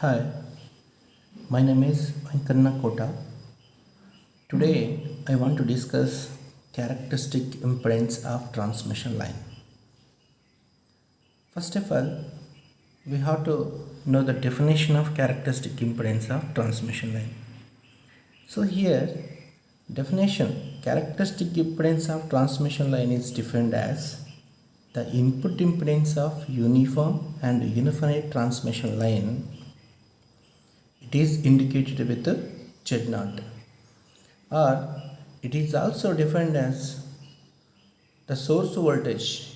Hi, my name is Venkanna Kota. Today I want to discuss characteristic impedance of transmission line. First of all, we have to know the definition of characteristic impedance of transmission line. So here definition characteristic impedance of transmission line is defined as the input impedance of uniform and uniform transmission line. It is indicated with Z0, or it is also defined as the source voltage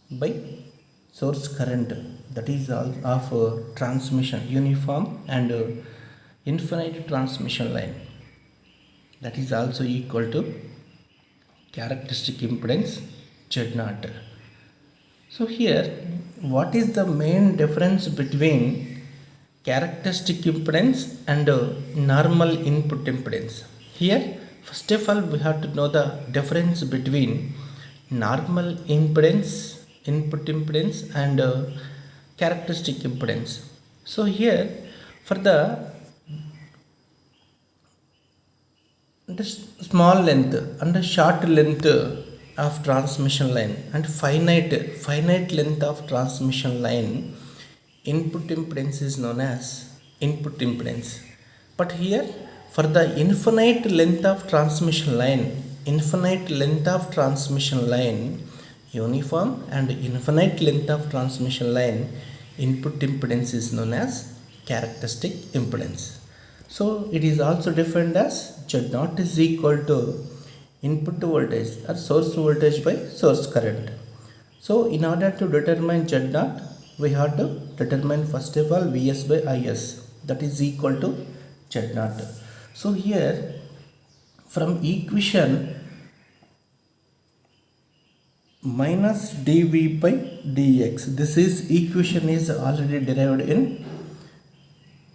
by source current, that is all of transmission uniform and infinite transmission line, that is also equal to characteristic impedance Z0. So here what is the main difference between characteristic impedance and normal input impedance? Here first of all we have to know the difference between normal impedance, input impedance and characteristic impedance. So here for the small length and the short length of transmission line and finite length of transmission line, input impedance is known as input impedance. But here for the infinite length of transmission line, uniform and infinite length of transmission line, input impedance is known as characteristic impedance. So it is also defined as Z0 is equal to input voltage or source voltage by source current. So in order to determine Z0, we have to determine first of all Vs by Is, that is equal to Z0. So here from equation minus dV by dx, this is equation is already derived in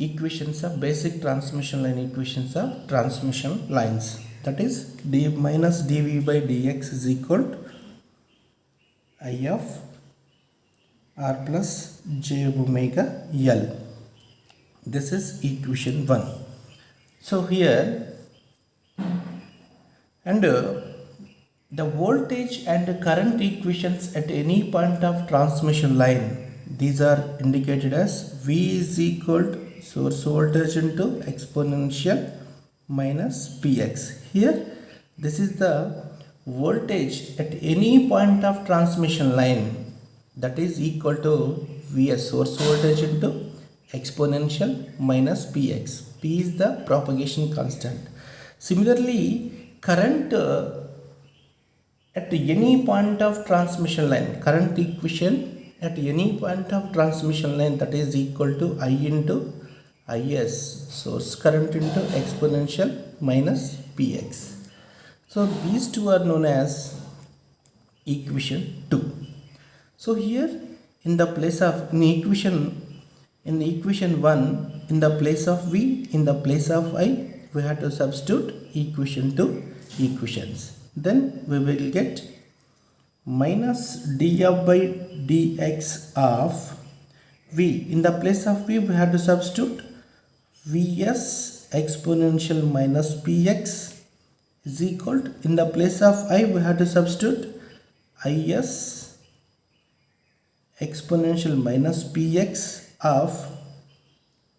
equations of basic transmission line, equations of transmission lines, that is d minus dV by dx is equal to I of r plus j omega L. This is equation 1. So here and the voltage and current equations at any point of transmission line, these are indicated as V is equal to source voltage into exponential minus Px. Here this is the voltage at any point of transmission line, that is equal to Vs, source voltage into exponential minus Px. P is the propagation constant. Similarly current at any point of transmission line, current equation at any point of transmission line, that is equal to I into Is, source current into exponential minus Px. So these two are known as equation 2. So here in the place of in equation 1, in the place of V, in the place of I, we have to substitute equation 2 equations. Then we will get minus df by dx of V. In the place of V, we have to substitute Vs exponential minus Px is equal to, in the place of I, we have to substitute Is exponential minus Px of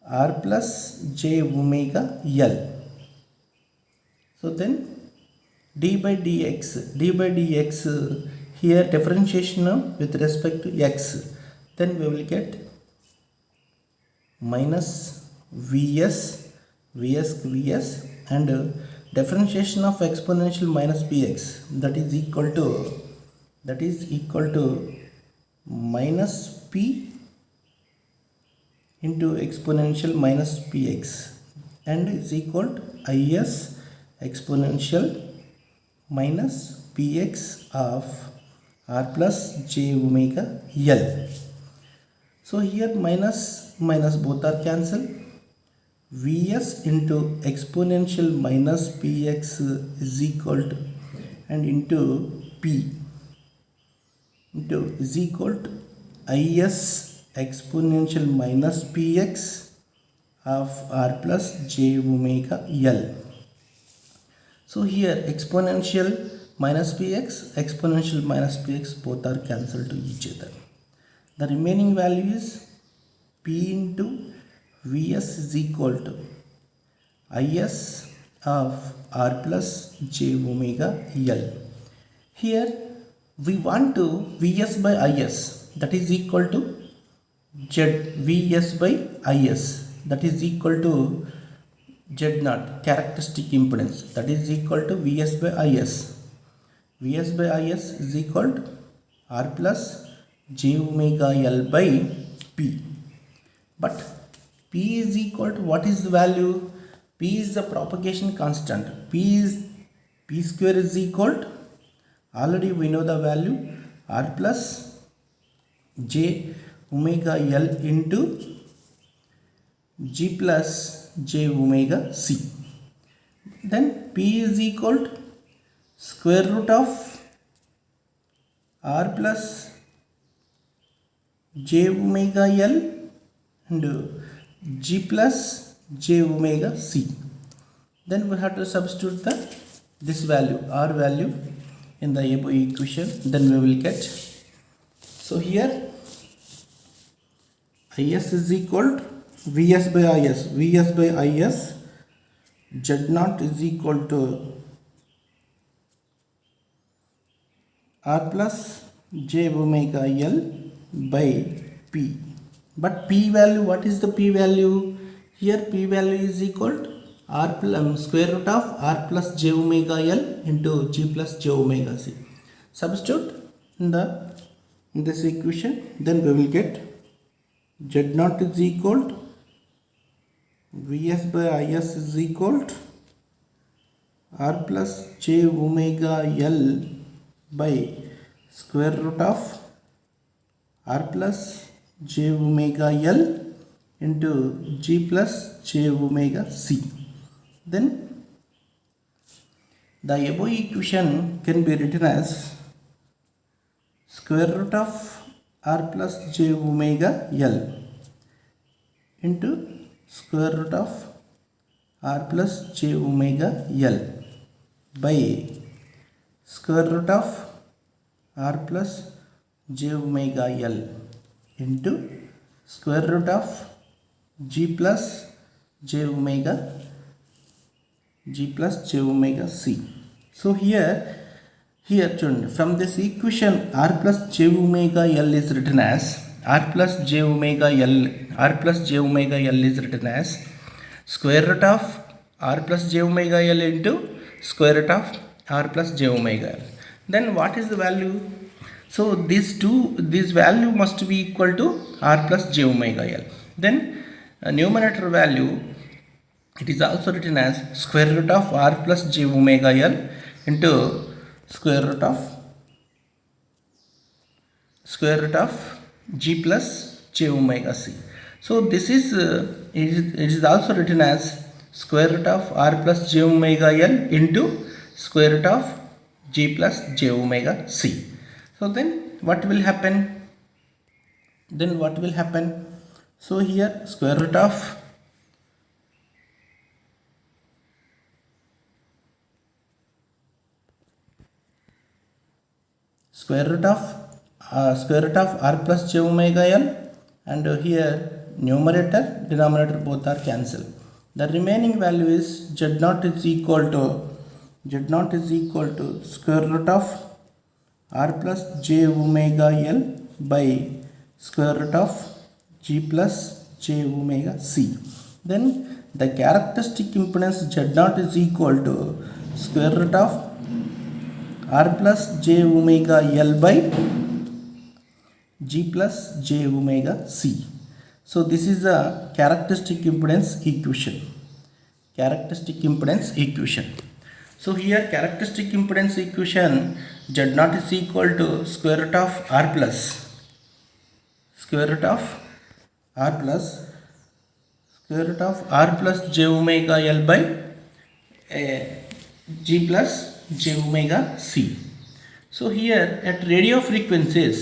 r plus j omega L. So then d by dx here differentiation with respect to x, then we will get minus Vs and differentiation of exponential minus Px, that is equal to minus P into exponential minus Px and is equal to Is exponential minus Px of r plus j omega L. So here minus both are cancelled. Vs into exponential minus Px is equal to and into P into is equal to Is exponential minus Px of r plus j omega L. So here exponential minus px, exponential minus px both are cancelled to each other. The remaining value is p into vs is equal to is of r plus j omega L. Here we want to vs by is, that is equal to z vs by is, that is equal to z naught characteristic impedance, that is equal to vs by is. Vs by is is equal to r plus j omega L by p. But p is equal to, what is the value? P is the propagation constant. P square is equal to, already we know the value, r plus j omega L into g plus j omega c. Then p is equal to square root of r plus j omega L and g plus j omega c. Then we have to substitute this value, r value, in the above equation. Then we will get, so here is is equal to vs by is, vs by is, z naught is equal to r plus j omega L by p. But p value, what is the p value? Here p value is equal to r plus square root of r plus j omega L into g plus j omega c. Substitute in this equation, then we will get z naught is equal to vs by is is equal to r plus j omega L by square root of r plus j omega L into g plus j omega c. Then the above equation can be written as square root of r plus j omega L into square root of r plus j omega L by square root of r plus j omega L into square root of g plus j omega c. So here from this equation r plus j omega L is written as r plus j omega L is written as square root of r plus j omega L into square root of r plus j omega L. Then what is the value? So this value must be equal to r plus j omega L. Then numerator value, it is also written as square root of r plus j omega L into square root of g plus j omega c. So this is it is also written as square root of r plus j omega L into square root of g plus j omega c. So then what will happen? So here square root of r plus j omega L, and here numerator denominator both are cancelled. The remaining value is z naught is equal to square root of r plus j omega L by square root of g plus j omega c. Then the characteristic impedance z naught is equal to square root of r plus j omega L by g plus j omega c. So this is the characteristic impedance equation. So here characteristic impedance equation, z naught is equal to square root of r plus square root of r plus j omega L by g plus j omega c. So here at radio frequencies,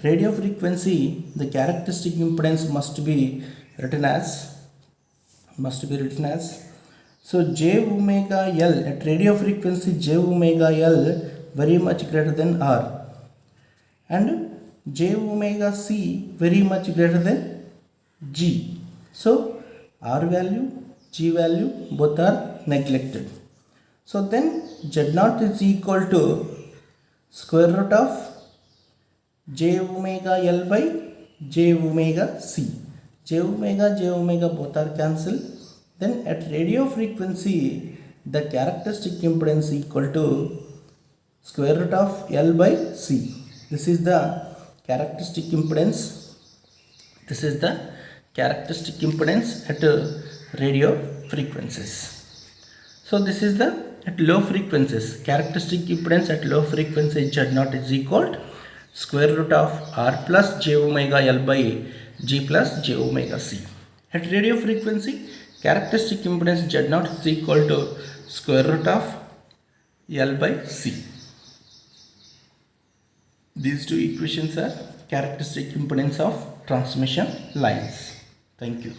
radio frequency, the characteristic impedance must be written as so j omega L at radio frequency, j omega L very much greater than R, and j omega C very much greater than G. So R value, G value both are neglected. So then Z0 is equal to square root of j omega L by j omega C. J omega both are cancelled. Then at radio frequency, the characteristic impedance equal to square root of L by C. This is the characteristic impedance. This is the characteristic impedance at radio frequencies. So this is the at low frequencies. Characteristic impedance at low frequency Z0 is equal to square root of R plus j omega L by G plus j omega C. At radio frequency, characteristic impedance Z0 is equal to square root of L by C. These two equations are characteristic impedance of transmission lines. Thank you.